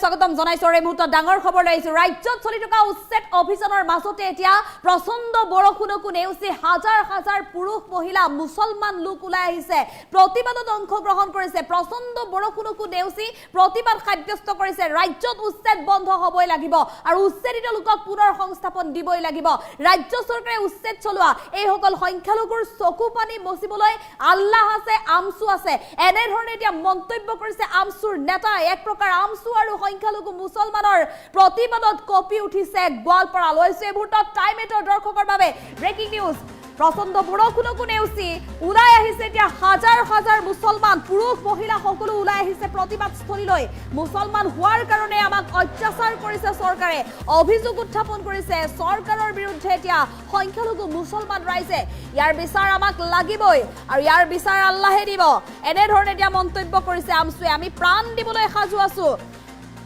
স্বাগতম জনাইছো এই মুহূৰ্তত ডাঙৰ খবৰ লৈছো ৰাজ্যত চলি থকা উচ্ছেদ অভিযানৰ মাজতে এতিয়া প্ৰচণ্ড বৰষুণকো নেওচি হাজাৰ হাজাৰ পুৰুষ মহিলা মুছলমান লোক ওলাই আহিছে প্ৰতিবাদত অংশগ্ৰহণ কৰিছে প্ৰচণ্ড বৰষুণকো নেওচি প্ৰতিবাদ সাব্যস্ত কৰিছে ৰাজ্যত উচ্ছেদ বন্ধ হ'বই লাগিব আৰু উচ্ছেদিত লোকক পুনৰ সংস্থাপন দিবই লাগিব ৰাজ্য চৰকাৰে উচ্ছেদ চলোৱা এই সকল সংখ্যালঘুৰ চকু পানী মচিবলৈ আল্লাহ আছে আমসু আছে এনে ধৰণে এতিয়া মন্তব্য কৰিছে আমসুৰ নেতা এক প্ৰকাৰ আমসু আৰু সংখ্যালঘু মুছলমানৰ প্ৰতিবাদত কপি উঠিছে গোৱালপাৰা লৈছে এই মুহূৰ্তত টাইম এটৰ দৰ্শকৰ বাবে ব্ৰেকিং নিউজ প্ৰচণ্ড বৰষুণকো নেওচি ওলাই আহিছে এতিয়া হাজাৰ হাজাৰ মুছলমান পুৰুষ মহিলা সকলো ওলাই আহিছে প্ৰতিবাদস্থলীলৈ মুছলমান হোৱাৰ কাৰণে আমাক অত্যাচাৰ কৰিছে চৰকাৰে অভিযোগ উত্থাপন কৰিছে চৰকাৰৰ বিৰুদ্ধে এতিয়া সংখ্যালঘু মুছলমান ৰাইজে ইয়াৰ বিচাৰ আমাক লাগিবই আৰু ইয়াৰ বিচাৰ আল্লাহে দিব এনে ধৰণে এতিয়া মন্তব্য কৰিছে আমসুৱে আমি প্ৰাণ দিবলৈ সাজু আছো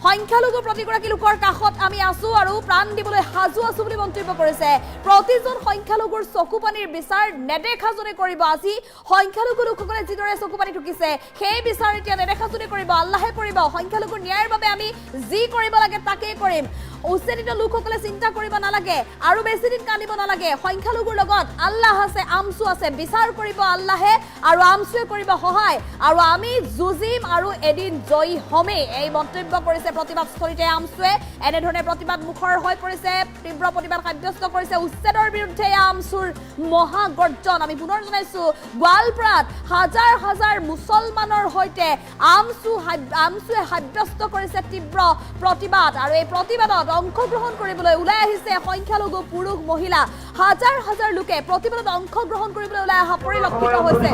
সংখ্যালঘু প্ৰতিগৰাকী লোকৰ কাষত আমি আছো আৰু প্ৰাণ দিবলৈ সাজু আছো বুলি মন্তব্য কৰিছে প্ৰতিজন সংখ্যালঘুৰ চকুপানীৰ বিচাৰ নেদেখাজনে কৰিব আজি সংখ্যালঘু লোকসকলে যিদৰে চকুপানী ঠুকিছে সেই বিচাৰ এতিয়া নেদেখাজনে কৰিব আল্লাহে কৰিব সংখ্যালঘুৰ ন্যায়ৰ বাবে আমি যি কৰিব লাগে তাকেই কৰিম উচ্ছেদিত লোকসকলে চিন্তা কৰিব নালাগে আৰু বেছি দিন কান্দিব নালাগে সংখ্যালঘুৰ লগত আল্লাহ আছে আমসু আছে বিচাৰ কৰিব আল্লাহে আৰু আমসুৱে কৰিব সহায় আৰু আমি যুঁজিম আৰু এদিন জয়ী হমেই এই মন্তব্য কৰিছে প্ৰতিবাদস্থলীতে আমসুৱে এনেধৰণে প্ৰতিবাদ মুখৰ হৈ পৰিছে তীব্ৰ প্ৰতিবাদ সাব্যস্ত কৰিছে উচ্ছেদৰ বিৰুদ্ধে আমসুৰ মহাগৰ্জন আমি পুনৰ জনাইছো গোৱালপাৰাত হাজাৰ হাজাৰ মুছলমানৰ সৈতে আমসুৱে সাব্যস্ত কৰিছে তীব্ৰ প্ৰতিবাদ আৰু এই প্ৰতিবাদত অংশগ্ৰহণ কৰিবলৈ ওলাই আহিছে সংখ্যালঘু পুৰুষ মহিলা হাজাৰ হাজাৰ লোকে প্ৰতিবাদত অংশগ্ৰহণ কৰিবলৈ ওলাই অহা পৰিলক্ষিত হৈছে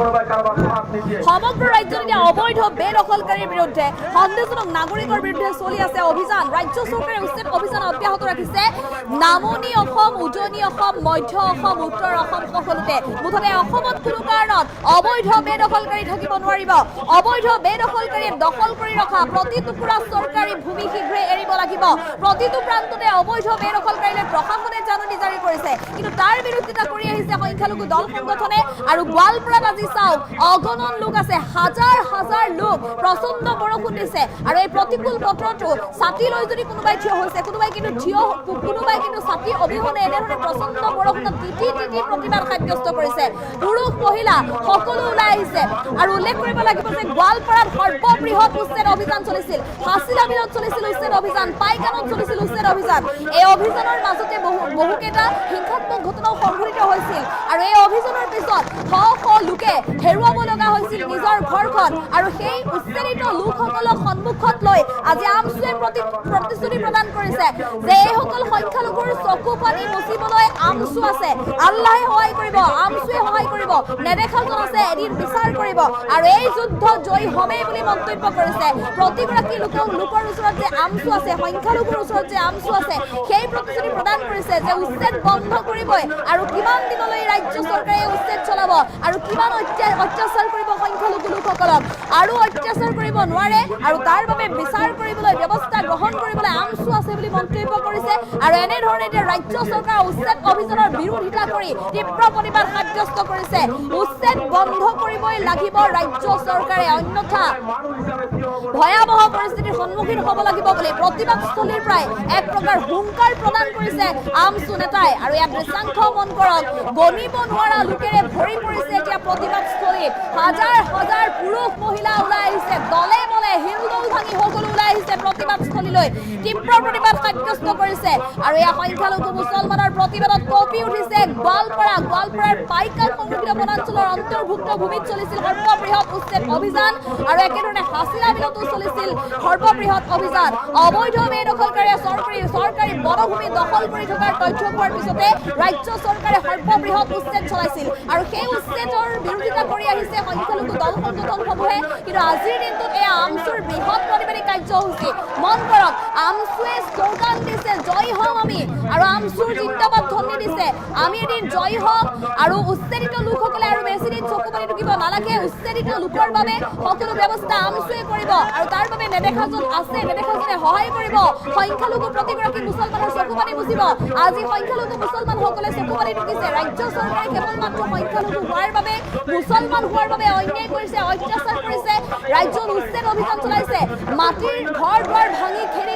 সমগ্ৰ ৰাজ্যত এতিয়া অবৈধ বেদখলকাৰীৰ বিৰুদ্ধে সন্দেহজনক নাগৰিকৰ বিৰুদ্ধে চলি আছে অভিযান ৰাজ্য চৰকাৰে উচ্ছেদ অভিযান অব্যাহত ৰাখিছে নামনি অসম উজনি অসম মধ্য অসম উত্তৰ অসম সকলোতে মুঠতে অসমত কোনো কাৰণত অবৈধ বেদখলকাৰী থাকিব নোৱাৰিব অবৈধ বেদখলকাৰীয়ে দখল কৰি ৰখা প্ৰতি টুকুৰা চৰকাৰী ভূমি শীঘ্ৰে এৰিব লাগিব প্ৰতিটো প্ৰান্ততে অবৈধ বেদখলকাৰীলৈ প্ৰশাসনে জাননী জাৰি কৰিছে কিন্তু তাৰ বিৰোধিতা কৰি আহিছে সংখ্যালঘু দল সংগঠনে আৰু গোৱালপাৰাত আজি চাওক অগণন লোক আছে হাজাৰ হাজাৰ লোক প্ৰচণ্ড বৰষুণ দিছে আৰু এই প্ৰতিকূল বতৰটো ছাতি লৈ যদি কোনোবাই থিয় হৈছে কোনোবাই কিন্তু ছাতি অবিহনে এনেধৰণে প্ৰচণ্ড বৰষুণত তিতি প্ৰতিবাদ সাব্যস্ত কৰিছে পুৰুষ মহিলা সকলো ওলাই আহিছে আৰু উল্লেখ কৰিব লাগিব যে গোৱালপাৰাত সৰ্ববৃহৎ উচ্ছেদ অভিযান চলিছিল হাছিলাবিলত চলিছিল উচ্ছেদ অভিযান পাইকানত চলিছিল উচ্ছেদ অভিযান এই অভিযানৰ মাজতে বহুকেইটা হিংসাত্মক ঘটনাও সংঘটিত হৈছিল আৰু এই অভিযানৰ পিছত শ লোকে হেৰুৱাব লগা হৈছিল নিজৰ ঘৰখন আৰু সেই উচ্ছেদিত লোকসকলক সন্মুখত লৈ আজি আমসুৱে প্ৰতিশ্ৰুতি প্ৰদান কৰিছে যে এইসকল সংখ্যালঘুৰ চকু পানী মচিবলৈ আমসু আছে আল্লাহে সহায় কৰিব আমসুৱে সহায় কৰিব নেদেখাজন আছে এদিন বিচাৰ কৰিব আৰু এই যুদ্ধ জয়ী হমেই বুলি মন্তব্য কৰিছে প্ৰতিগৰাকী লোকৰ ওচৰত যে আমসু আছে সংখ্যালঘুৰ ওচৰত যে আমসু আছে সেই প্ৰতিশ্ৰুতি প্ৰদান কৰিছে যে উচ্ছেদ বন্ধ কৰিবই আৰু কিমান দিনলৈ ৰাজ্য চৰকাৰে উচ্ছেদ চলাব আৰু কিমান অত্যাচাৰ কৰিব সংখ্যালঘু লোকসকলক আৰু অত্যাচাৰ কৰিব নোৱাৰে আৰু তাৰ বাবে বিচাৰ কৰিবলৈ ব্যৱস্থা গ্ৰহণ কৰিবলৈ আমসু আছে বুলি মন্তব্য কৰিছে আৰু এনেধৰণে এতিয়া ৰাজ্য চৰকাৰ উচ্ছেদ অভিযানৰ বিৰোধিতা কৰি তীব্ৰ প্ৰতিবাদ সাব্যস্ত কৰিছে উচ্ছেদ বন্ধ কৰিবই লাগিব ৰাজ্য চৰকাৰে অন্যথা ভয়াৱহ পৰিস্থিতিৰ সন্মুখীন হ'ব লাগিব বুলি প্ৰতিবাদস্থলীৰ পৰাই এক প্ৰকাৰ হুংকাৰ প্ৰদান কৰিছে আমসু নেতাই আৰু ইয়াত দৃশ্যাংশ মন কৰক গণিব নোৱাৰা লোকেৰে ভৰি পৰিছে এতিয়া প্ৰতিবাদস্থলীত হাজাৰ হাজাৰ পুৰুষ মহিলা ওলাই আহিছে দলে বলে হিলদল ভাঙি সকলো ওলাই আহিছে প্ৰতিবাদস্থলীলৈ তীব্ৰ প্ৰতিবাদ সাব্যস্ত কৰিছে আৰু এয়া সংখ্যালঘু মুছলমানৰ প্ৰতিবাদত কঁপি উঠিছে গোৱালপাৰাৰ পাইকান সংৰক্ষিত বনাঞ্চলৰ অন্তৰ্ভুক্ত ভূমিত চলিছিল সৰ্ববৃহৎ উচ্ছেদ অভিযান আৰু একেধৰণে হাছিলাবিলতো চলিছিল সৰ্ববৃহৎ অভিযান অবৈধ বেদখলকাৰীয়ে চৰকাৰী বনভূমি দখল কৰি থকাৰ তথ্য পোৱাৰ পিছতে ৰাজ্য চৰকাৰে সৰ্ববৃহৎ উচ্ছেদ চলাইছিল আৰু সেই উচ্ছেদৰ বিৰোধিতা কৰি আহিছে সংখ্যালঘু দল সংগঠনসমূহে কিন্তু আজিৰ দিনটোত এয়া আমসুৰ বৃহৎ প্ৰতিবাদী কাৰ্যসূচী মন কৰক আমসুৱে শ্লোগান দিছে জয় হম আমি আৰু আমসুৰ জিন্দাবাদ ধ্বনি দিছে আমি এদিন জয় হম আৰু উচ্ছেদিত লোকসকলে আৰু বেছি দিন চকু পানী ঢুকিব নালাগে উচ্ছেদিত লোকৰ বাবে সকলো ব্যৱস্থা আমসুৱে কৰিব আৰু তাৰ বাবে নেদেখাজন আছে নেদেখাজনে সহায় কৰিব সংখ্যালঘু প্ৰতিগৰাকী মুছলমানৰ চকু পানী মুচিব আজি সংখ্যালঘু মুছলমানসকলে চকু পানী ঢুকিছে ৰাজ্য চৰকাৰে কেৱল মাত্ৰ সংখ্যালঘু হোৱাৰ বাবে মুছলমান হোৱাৰ বাবে অন্যায় কৰিছে অত্যাচাৰ কৰিছে ৰাজ্যত উচ্ছেদ অভিযান চলাইছে মাটিৰ ঘৰ দুৱাৰ ভাঙি খেৰি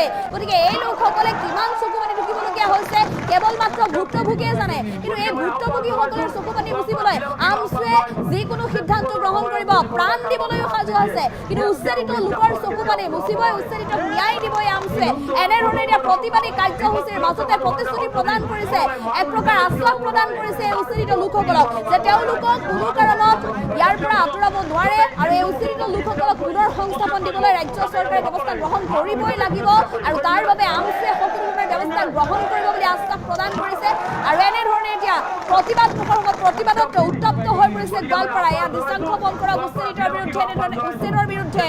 বাবে গতিকে এই লোকসকলে কিমান চকুপানী ঢুকিবলগীয়া হৈছে কেৱল মাত্ৰ ভুক্তভোগীয়ে জানে কিন্তু এই ভুক্তভোগীসকলৰ চকুপানী মুচিবলৈ আমছুৱে যিকোনো সিদ্ধান্ত গ্ৰহণ কৰিব প্ৰাণ দিবলৈও সাজু আছে কিন্তু উচ্ছেদিত লোকৰ চকুপানী মুচিবই উচ্ছেদিত ন্যায় দিবই আমছুৱে এনেধৰণে এতিয়া প্ৰতিবাদী কাৰ্যসূচীৰ মাজতে প্ৰতিশ্ৰুতি প্ৰদান কৰিছে এক প্ৰকাৰ আশ্বাস প্ৰদান কৰিছে উচ্ছেদিত লোকসকলক যে তেওঁলোকক কোনো কাৰণত ইয়াৰ পৰা আঁতৰাব নোৱাৰে আৰু এই উচ্ছেদিত লোকসকলক পুনৰ সংস্থাপন দিবলৈ ৰাজ্য চৰকাৰে ব্যৱস্থা গ্ৰহণ কৰিবই লাগিব আৰু তাৰ বাবে আমছুৱে সকলো ধৰণৰ ব্যৱস্থা গ্ৰহণ কৰিব বুলি আশ্বাস প্ৰদান কৰিছে আৰু এনেধৰণে এতিয়া প্ৰতিবাদ মুখৰ প্ৰতিবাদত উত্তপ্ত হৈ পৰিছে গোৱালপাৰা এয়া দৃশ্যাংশ বন্ধ কৰা উচ্ছেদিতৰ বিৰুদ্ধে উচ্ছেদৰ বিৰুদ্ধে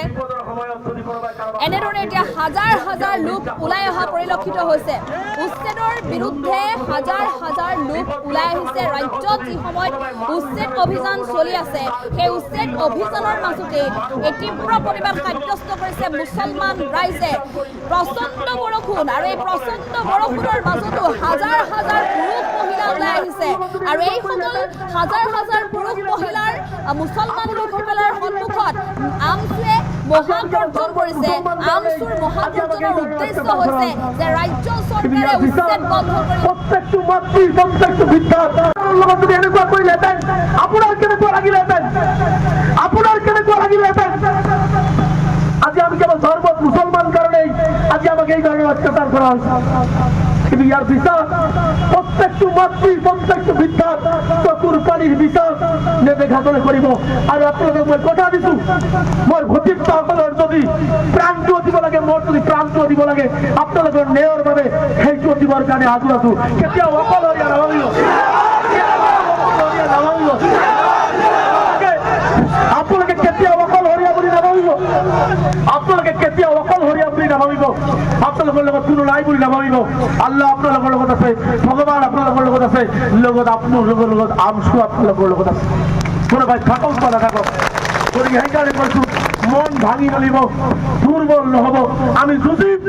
এনেধৰণে এতিয়া হাজাৰ হাজাৰ লোক ওলাই অহা পৰিলক্ষিত হৈছে উচ্ছেদৰ বিৰুদ্ধে হাজাৰ হাজাৰ লোক ওলাই আহিছে ৰাজ্যত যি সময়ত উচ্ছেদ অভিযান চলি আছে সেই উচ্ছেদ অভিযানৰ মাজতে এই তীব্ৰ প্ৰতিবাদ সাব্যস্ত কৰিছে মুছলমান ৰাইজে প্ৰচণ্ড বৰষুণ আৰু এই প্ৰচণ্ড বৰষুণৰ মাজতো হাজাৰ হাজাৰ পুৰুষ মহিলা ওলাই আহিছে আৰু এই সকল হাজাৰ হাজাৰ পুৰুষ মহিলাৰ মুছলমান লোকসকলৰ সন্মুখত আমছুৱে মহাগৰ্জন কৰিছে আমছুৰ মহাগৰ্জনৰ উদ্দেশ্য হৈছে যে ৰাজ্য চৰকাৰে উচ্ছেদ বন্ধ কৰিব প্ৰত্যেকটো মাতৃ প্ৰত্যেকটো বিদ্যাৰ্থীৰ লগত যদি এনেকুৱা কৰিলেহেঁতেন আপোনাৰ কেনেকুৱা লাগিলেহেঁতেন আজি আমি কেৱল ধৰ্ম মুছলমান কাৰণেই আজি আমাক এই ধৰণৰ অত্যাচাৰ কৰা হৈছে কিন্তু ইয়াৰ বিচাৰ প্ৰত্যেকটো মাতৃ প্ৰত্যেকটো বিদ্যাৰ চকুৰ পানীৰ বিচাৰ নেদেখাবলৈ কৰিব আৰু আপোনালোকক মই কথা দিছো মোৰ ভতিজাসকলৰ যদি প্ৰাণটো দিব লাগে মোৰ যদি প্ৰাণটো দিব লাগে আপোনালোকৰ ন্যায়ৰ বাবে সেইটো দিবৰ কাৰণে সাজু আছো কেতিয়াও অকলশৰীয়া নাভাবিব আপোনালোকে কেতিয়াও অকলশৰীয়া বুলি নাভাবিব আপোনালোকৰ লগত কোনো নাই বুলি নাভাবিব আল্লাহ আপোনালোকৰ লগত আছে ভগৱান আপোনালোকৰ লগত আছে লগত আপোনালোকৰ লগত আমছু আপোনালোকৰ লগত আছে কোনোবাই থাকক বা নাথাকক গতিকে সেইকাৰণে কৈছো মন ভাঙি নলিব দুৰ্বল নহব আমি যুঁজিম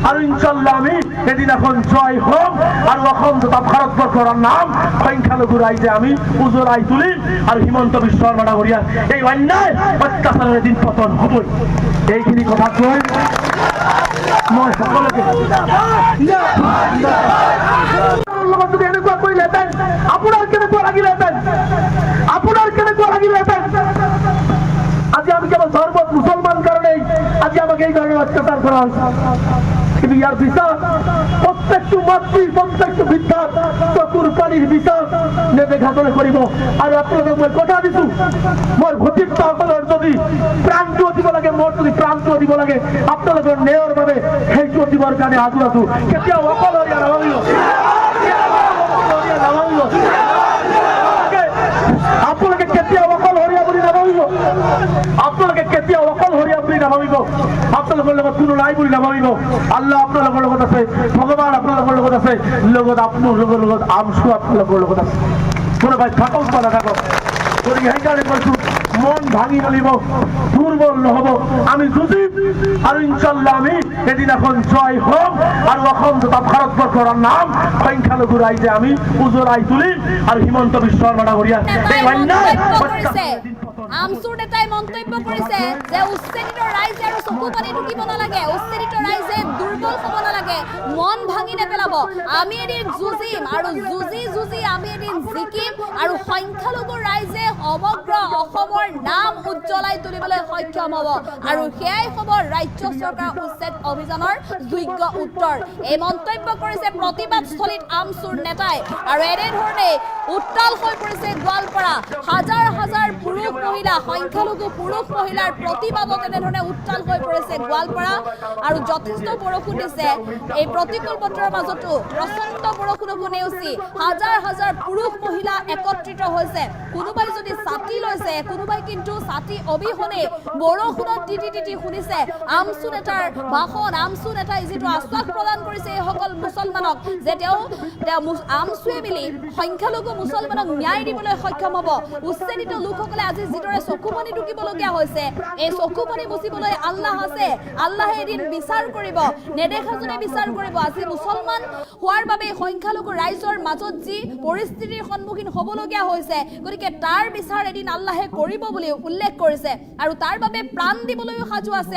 আৰু ইনশাল্লাহ আমি এদিনাখন জয় হ'ম আৰু অসম তথা ভাৰতবৰ্ষৰ নাম সংখ্যালঘু ৰাইজে আমি উজ্বলাই তুলিম আৰু হিমন্ত বিশ্ব শৰ্মা ডাঙৰীয়া এই অন্যায় অত্যাচাৰৰ এদিন পতন হ'বই এইখিনি কথা কৈ মই সকলোকে লগত যদি এনেকুৱা কৰিলেহেঁতেন আপোনাৰ কেনেকুৱা লাগিলেহেঁতেন আজি আমি কেৱল ধৰ্ম মুছলমান কাৰণেই আজি আমাক এই ধৰণৰ অত্যাচাৰ কৰা হৈছে কিন্তু ইয়াৰ বিচাৰ প্ৰত্যেকটো মাতৃ প্ৰত্যেকটো বিদ্যাৰ চকুৰ পানীৰ বিচাৰ নেদেখাবলৈ কৰিব আৰু আপোনালোকক মই কথা দিছো মোৰ ভতিজাসকলৰ যদি প্ৰাণটো দিব লাগে মোৰ যদি প্ৰাণটো দিব লাগে আপোনালোকৰ ন্যায়ৰ বাবে সেইটো দিবৰ কাৰণে সাজু আছো কেতিয়াও অকলশৰীয়া নাভাবিব আপোনালোকে কেতিয়াও অকলশৰীয়া বুলি নাভাবিব আপোনালোকৰ লগত কোনো নাই বুলি নাভাবিব আল্লাহ আপোনালোকৰ লগত আছে ভগৱান আপোনালোকৰ লগত আছে লগত আপোনালোকৰ লগত আমছু আপোনালোকৰ লগত আছে কোনোবাই থাকক বা নাথাকক গতিকে সেইকাৰণে কৈছো মন ভাঙি নলিব দুৰ্বল নহব আমি যুঁজিম আৰু ইনশাল্লাহ আমি এদিনাখন জয় হ'ম আৰু অসম তথা ভাৰতবৰ্ষৰ নাম সংখ্যালঘু ৰাইজে আমি উজ্বলাই তুলিম আৰু হিমন্ত বিশ্ব শৰ্মা ডাঙৰীয়া এই অন্যায় আমছুৰ নেতাই মন্তব্য কৰিছে যে উচ্ছেদিত ৰাইজে আৰু চকু পানী ঢুকিব নালাগে উচ্ছেদিত ৰাইজে দুৰ্বল হ'ব নালাগে মন ভাঙি নেপেলাব আমি এদিন যুঁজিম আৰু যুঁজি আমি এদিন জিকিম আৰু সংখ্যালঘু ৰাইজে সমগ্ৰ অসমৰ নাম উজ্জ্বলাই তুলিবলৈ সক্ষম হ'ব আৰু সেয়াই হ'ব ৰাজ্য চৰকাৰৰ উচ্ছেদ অভিযানৰ যোগ্য উত্তৰ এই মন্তব্য কৰিছে প্ৰতিবাদস্থলীত আমছুৰ নেতাই আৰু এনেধৰণে উত্তাল হৈ পৰিছে গোৱালপাৰা হাজাৰ হাজাৰ পুৰুষ মহিলা সংখ্যালঘু পুৰুষ মহিলাৰ প্ৰতিবাদত এনেধৰণে উত্তাল হৈ পৰিছে গোৱালপাৰা আৰু যথেষ্ট বৰষুণ দিছে এই প্ৰতিকূল বতৰৰ মাজতো প্ৰচণ্ড বৰষুণকো নেওচি হাজাৰ হাজাৰ পুৰুষ মহিলা একত্ৰিত হৈছে কোনোবাই যদি ছাতি লৈছে কোনোবাই কিন্তু ছাতি অবিহনে বৰষুণত তিতি শুনিছে আমছু নেতাৰ ভাষণ আমছু নেতাই যিটো আশ্বাস প্ৰদান কৰিছে এইসকল মুছলমানক যে তেওঁ আমছুৱে মিলি সংখ্যালঘু মুছলমানক ন্যায় দিবলৈ সক্ষম হ'ব উচ্ছেদিত লোকসকলে আজি যিদৰে চকু পানী ঢুকিবলগীয়া হৈছে এই চকু পানী মুচিবলৈ আল্লাহ আছে আল্লাহে এদিন বিচাৰ কৰিব নেদেখাজনে বিচাৰ কৰিব আজি মুছলমান হোৱাৰ বাবে সংখ্যালঘু ৰাইজৰ মাজত যি পৰিস্থিতিৰ সন্মুখীন হ'বলগীয়া হৈছে গতিকে তাৰ বিচাৰ এদিন আল্লাহে কৰিব বুলি উল্লেখ কৰিছে আৰু তাৰ বাবে প্ৰাণ দিবলৈও সাজু আছে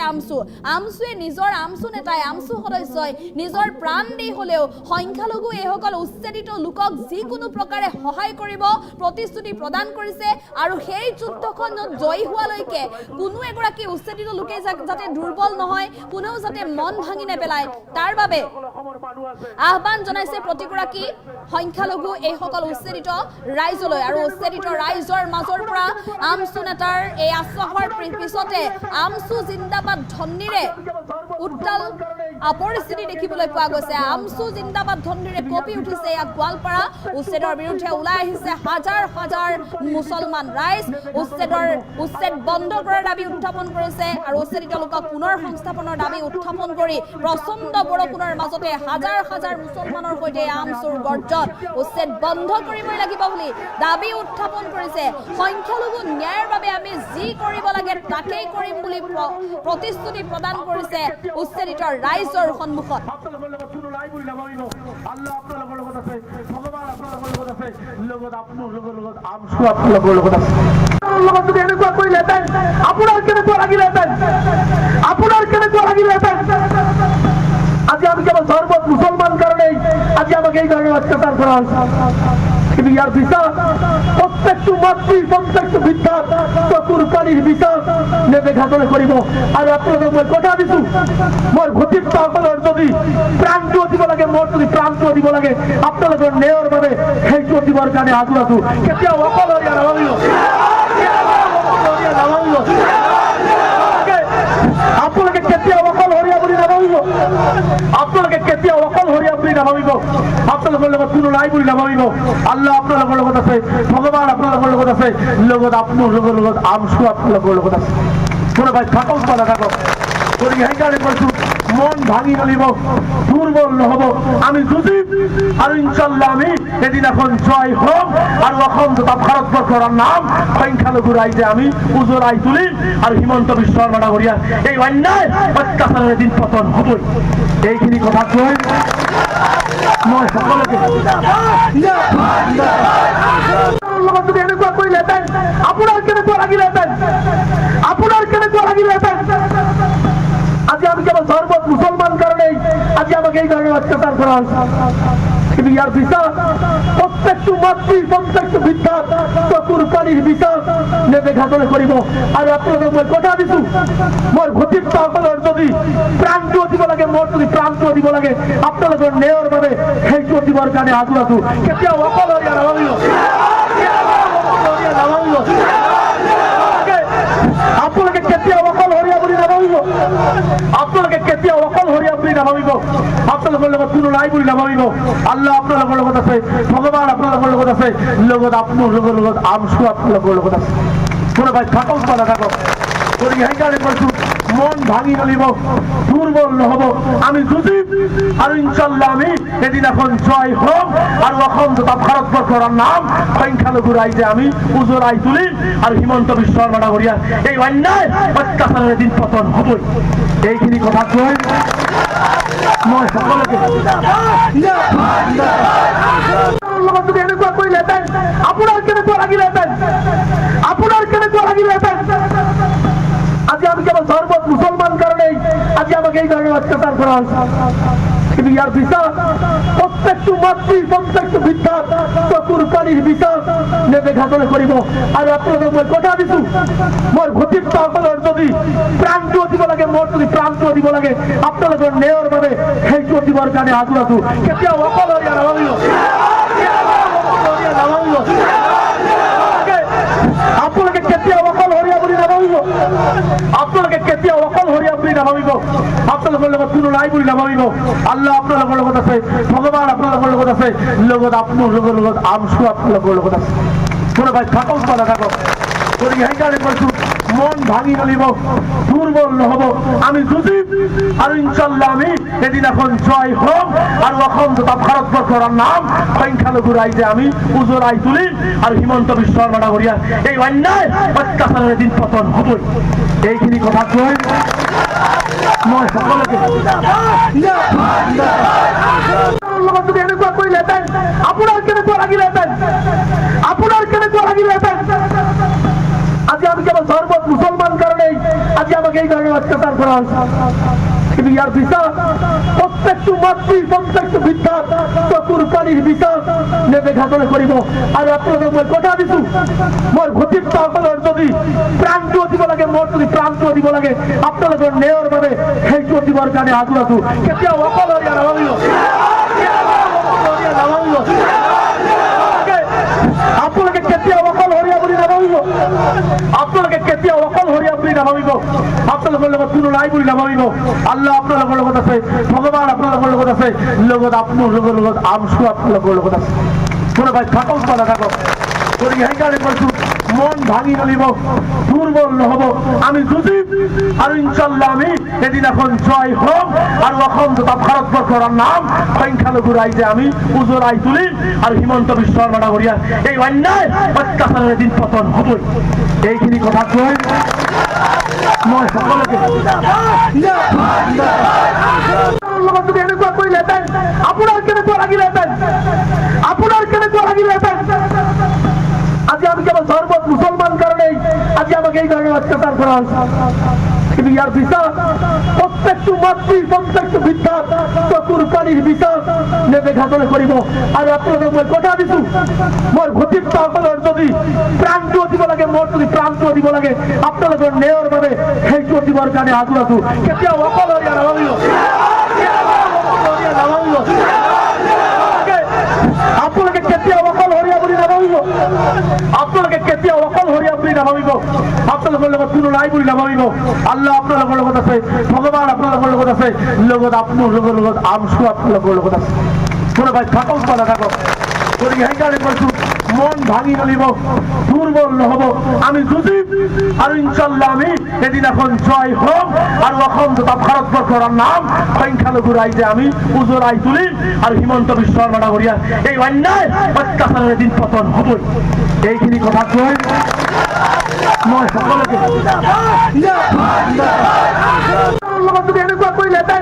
আমছুৱে নিজৰ আমছু নেতাই আমছু সদস্যই নিজৰ প্ৰাণ দি হ'লেও সংখ্যালঘু এইসকল উচ্ছেদিত লোকক যিকোনো প্ৰকাৰে সহায় কৰিব প্ৰতিশ্ৰুতি প্ৰদান কৰিছে আৰু সেই যুদ্ধখনত জয়ী হোৱালৈকে কোনো এগৰাকী উচ্ছেদিত লোকে যাতে দুৰ্বল নহয় কোনেও যাতে মন ভাঙি নেপেলায় তাৰ বাবে আহ্বান জনাইছে প্ৰতিগৰাকী সংখ্যালঘু এইসকল উচ্ছেদিত ৰাইজলৈ আৰু উচ্ছেদিত ৰাইজৰ মাজৰ পৰা আমছু নেতাৰ এই আশ্বাসৰ পিছতে আমছু জিন্দাবাদ ধ্বনিৰে উত্তাল পৰিস্থিতি দেখিবলৈ পোৱা গৈছে আমছু জিন্দাবাদ ধ্বনিৰে কঁপি উঠিছে ইয়াত গোৱালপাৰা উচ্ছেদৰ বিৰুদ্ধে ওলাই আহিছে হাজাৰ হাজাৰ মুছলমান ৰাইজ উচ্ছেদ বন্ধ কৰাৰ দাবী উত্থাপন কৰিছে আৰু উচ্ছেদিত লোকক পুনৰ সংস্থাপনৰ দাবী উত্থাপন কৰি প্ৰচণ্ড বৰষুণৰ মাজতে হাজাৰ হাজাৰ মুছলমানৰ সৈতে আমছুৰ গৰ্জন উচ্ছেদ বন্ধ কৰিবই লাগিব বুলি দাবী উত্থাপন কৰিছে সংখ্যালঘু ন্যায়ৰ বাবে আমি যি কৰিব লাগে তাকেই কৰিম বুলি প্ৰতিশ্ৰুতি প্ৰদান কৰিছে উচ্ছেদিত ৰাইজৰ সন্মুখত আজি আমি কেবল সর্বত মুসলমান কারণেই আজি আমাকে এই ধরনের অত্যাচার করা হয়েছে কিন্তু ইয়ার বিচার প্রত্যেকটি মাতৃ প্রত্যেকটি বিদ্যা চতুর প্রাণীর বিচার নেদেখাজনে করিব আর আপনাদের মই কথা দিছো মোর ভতিজাসকলৰ যদি প্ৰাণটো দিব লাগে মোৰ যদি প্ৰাণটো দিব লাগে আপোনালোকৰ ন্যায়ৰ বাবে সেইটো দিবৰ কাৰণে আজু আছো কেতিয়াও অকলশৰীয়া নাভাবিব আপোনালোকে কেতিয়াও অকলশৰীয়া বুলি নাভাবিব আপোনালোকে কেতিয়াও অকলশৰীয়া বুলি নাভাবিব আপোনালোকৰ লগত কোনো নাই বুলি নাভাবিব আল্লাহ আপোনালোকৰ লগত আছে ভগৱান আপোনালোকৰ লগত আছে লগত আপোনালোকৰ লগত আমছু আপোনালোকৰ লগত আছে কোনোবাই থাকক বা নাথাকক গতিকে সেইকাৰণে কৈছো মন ভাঙি নলিব দুৰ্বল নহব আমি যুঁজিম আৰু ইনশাল্লাহ আমি এদিনাখন জয় হ'ম আৰু অসম তথা ভাৰতবৰ্ষৰ নাম সংখ্যালঘু ৰাইজে আমি উজ্বলাই তুলিম আৰু হিমন্ত বিশ্ব শৰ্মা ডাঙৰীয়া এই অন্যায় অত্যাচাৰৰ এদিন পতন হ'বই এইখিনি কথা কৈ মই সকলোকে লগত যদি এনেকুৱা কৰিলেহেঁতেন আপোনাৰ কেনেকুৱা লাগিলেহেঁতেন আজি আমি কেবল সর্বত মুসলমান কারণেই আজি আমাকে এই ধরনের অত্যাচার করা হয়েছে কিন্তু ইয়ার বিচার প্রত্যেকটি মাতৃ প্রত্যেকটি বিদ্যা চতুর প্রাণীর বিচার নেদেখাজনে করিব আৰু আপোনালোকক মই কথা দিছো মোৰ ভতিজাসকলৰ যদি প্ৰাণটো দিব লাগে মোৰ যদি প্ৰাণটো দিব লাগে আপোনালোকৰ ন্যায়ৰ বাবে সেইটো দিবৰ কাৰণে আজু আছো কেতিয়াও অকলশৰীয়া নাভাবিব আপোনালোকে কেতিয়াও অকলশৰীয়া বুলি নাভাবিব আপোনালোকে কেতিয়াও অকলশৰীয়া বুলি নাভাবিব আপোনালোকৰ লগত কোনো নাই বুলি নাভাবিব আল্লাহ আপোনালোকৰ লগত আছে ভগৱান আপোনালোকৰ লগত আছে লগত আপোনালোকৰ লগত আমছু আপোনালোকৰ লগত আছে কোনোবাই থাকক বা নাথাকক গতিকে সেইকাৰণে কৈছো মন ভাঙি নলিব দুৰ্বল নহব আমি যুঁজিম আৰু ইনশাল্লাহ আমি এদিনাখন জয় হ'ম আৰু অসম তথা ভাৰতবৰ্ষৰ নাম সংখ্যালঘু ৰাইজে আমি উজ্বলাই তুলিম আৰু হিমন্ত বিশ্ব শৰ্মা ডাঙৰীয়া এই অন্যায় অত্যাচাৰৰ এদিন পতন হ'বই এইখিনি কথা কৈ মই সকলোকে লগত যদি এনেকুৱা কৰিলেহেঁতেন আপোনাৰ কেনেকুৱা লাগিলেহেঁতেন আজি আমি কেবল সর্বত মুসলমান কারণেই আজি আমাকে এই ধরনের অত্যাচার করা হয়েছে কিন্তু ইয়ার বিচার প্রত্যেকটি মাতৃ প্রত্যেকটি বিদ্যা চতুর প্রাণীর বিচার নেদেখাজনে করিব আৰু আপোনালোকক মই কথা দিছো মোৰ ভতিজাসকলৰ যদি প্ৰাণটো দিব লাগে মোৰ যদি প্ৰাণটো দিব লাগে আপোনালোকৰ ন্যায়ৰ বাবে সেইটো দিবৰ কাৰণে আজু আছো কেতিয়াও অকলশৰীয়া নাভাবিব আপোনালোকে কেতিয়াও অকলশৰীয়া বুলি নাভাবিব আপোনালোকে কেতিয়াও অকলশৰীয়া বুলি নাভাবিব আপোনালোকৰ লগত কোনো নাই বুলি নাভাবিব আল্লাহ আপোনালোকৰ লগত আছে ভগৱান আপোনালোকৰ লগত আছে লগত আপোনালোকৰ লগত আমছু আপোনালোকৰ লগত আছে কোনোবাই থাকক বা নাথাকক গতিকে সেইকাৰণে কৈছো মন ভাঙি নলিব দুৰ্বল নহব আমি যুঁজিম আৰু ইনশাল্লাহ আমি এদিন এখন জয় হম আৰু অসম তথা ভাৰতবৰ্ষৰ নাম সংখ্যালঘু ৰাইজে আমি উজ্বলাই তুলিম আৰু হিমন্ত বিশ্ব শৰ্মা ডাঙৰীয়া এই অন্যায় অত্যাচাৰৰ এদিন পতন হ'বই। এইখিনি কথা কৈ মই সকলোকে লগত যদি এনেকুৱা কৰিলেহেঁতেন আপোনাৰ কেনেকুৱা লাগিলেহেঁতেন, আপোনাৰ কেনেকুৱা লাগিলেহেঁতেন। আজি আমি কেৱল সৰ্বত মুছলমান কাৰণেই আজি আমাকে এই ধৰণৰ অত্যাচাৰ কৰা হৈছে, কিন্তু ইয়াৰ পিছত প্ৰত্যেকটো মাতৃ প্ৰত্যেকটো বৃদ্ধৰ চকুৰ পানীৰ পিছত নেদেখাবলৈ কৰিব। আৰু আপোনালোকক মই কথা দিছো, মোৰ ভতিজাসকলৰ যদি প্ৰাণটো দিব লাগে, মোৰ যদি প্ৰাণটো দিব লাগে, আপোনালোকৰ ন্যায়ৰ বাবে সেইটো দিবৰ কাৰণে সাজু আছো। কেতিয়াও অকলশৰীয়া নাভাবিব, আপোনালোকে কেতিয়াও অকলশৰীয়া বুলি নাভাবিব, আপোনালোকে কেতিয়াও অকলশৰীয়া বুলি নাভাবিব, আপোনালোকৰ লগত কোনো নাই বুলি নাভাবিব। আল্লাহ আপোনালোকৰ লগত আছে, ভগৱান আপোনালোকৰ লগত আছে, লগত আপোনালোকৰ লগত আমচু আপোনালোকৰ লগত আছে। কোনোবাই থাকক বা নাথাকক, গতিকে সেইকাৰণে কৈছো মন ভাঙি নলিব দুৰ্বল নহব আমি যুঁজিম আৰু ইনশাল্লাহ আমি এদিন এখন জয় হম আৰু অসম তথা ভাৰতবৰ্ষৰ নাম সংখ্যালঘু ৰাইজে আমি উজ্বলাই তুলিম আৰু হিমন্ত বিশ্ব শৰ্মা ডাঙৰীয়া এই অন্যায় অত্যাচাৰৰ এদিন পতন হ'বই। এইখিনি কথা কৈ মই সকলোকে লগত যদি এনেকুৱা কৰিলেহেঁতেন আপোনাৰ কেনেকুৱা লাগিলেহেঁতেন, আপোনাৰ কেনেকুৱা লাগিলেহেঁতেন। আজি আমি কেৱল সৰ্বত মুছলমান কাৰণেই আজি আমাকে এই ধৰণৰ অত্যাচাৰ কৰা হৈছে, কিন্তু ইয়াৰ পিছত প্ৰত্যেকটো মাতৃ প্ৰত্যেকটো বৃদ্ধৰ চকুৰ পানীৰ পিছত নেদেখাবলৈ কৰিব। আৰু আপোনালোকক মই কথা দিছো, মোৰ ভতিজাসকলৰ যদি প্ৰাণটো দিব লাগে, মোৰ যদি প্ৰাণটো দিব লাগে, আপোনালোকৰ ন্যায়ৰ বাবে সেইটো দিবৰ কাৰণে সাজু আছো। কেতিয়াও অকলশৰীয়া নাভাবিব, আপোনালোকে কেতিয়াও অকলশৰীয়া বুলি নাভাবিব, আপোনালোকে কেতিয়াও অকলশৰীয়া বুলি নাভাবিব, আপোনালোকৰ লগত কোনো নাই বুলি নাভাবিব। আল্লাহ আপোনালোকৰ লগত আছে, ভগৱান আপোনালোকৰ লগত আছে, লগত আপোনালোকৰ লগত আমচু আপোনালোকৰ লগত আছে। কোনোবাই থাকক বা নাথাকক, গতিকে সেইকাৰণে কৈছো মন ভাঙি নলিব দুৰ্বল নহব আমি যুঁজিম আৰু ইনশাল্লাহ আমি এদিন এখন জয় হম আৰু অসম তথা ভাৰতবৰ্ষৰ নাম সংখ্যালঘু ৰাইজে আমি উজ্বলাই তুলিম আৰু হিমন্ত বিশ্ব শৰ্মা ডাঙৰীয়া এই অন্যায় অত্যাচাৰৰ এদিন পতন হ'বই। এইখিনি কথা কৈ মই সকলোকে লগত যদি এনেকুৱা কৰিলেহেঁতেন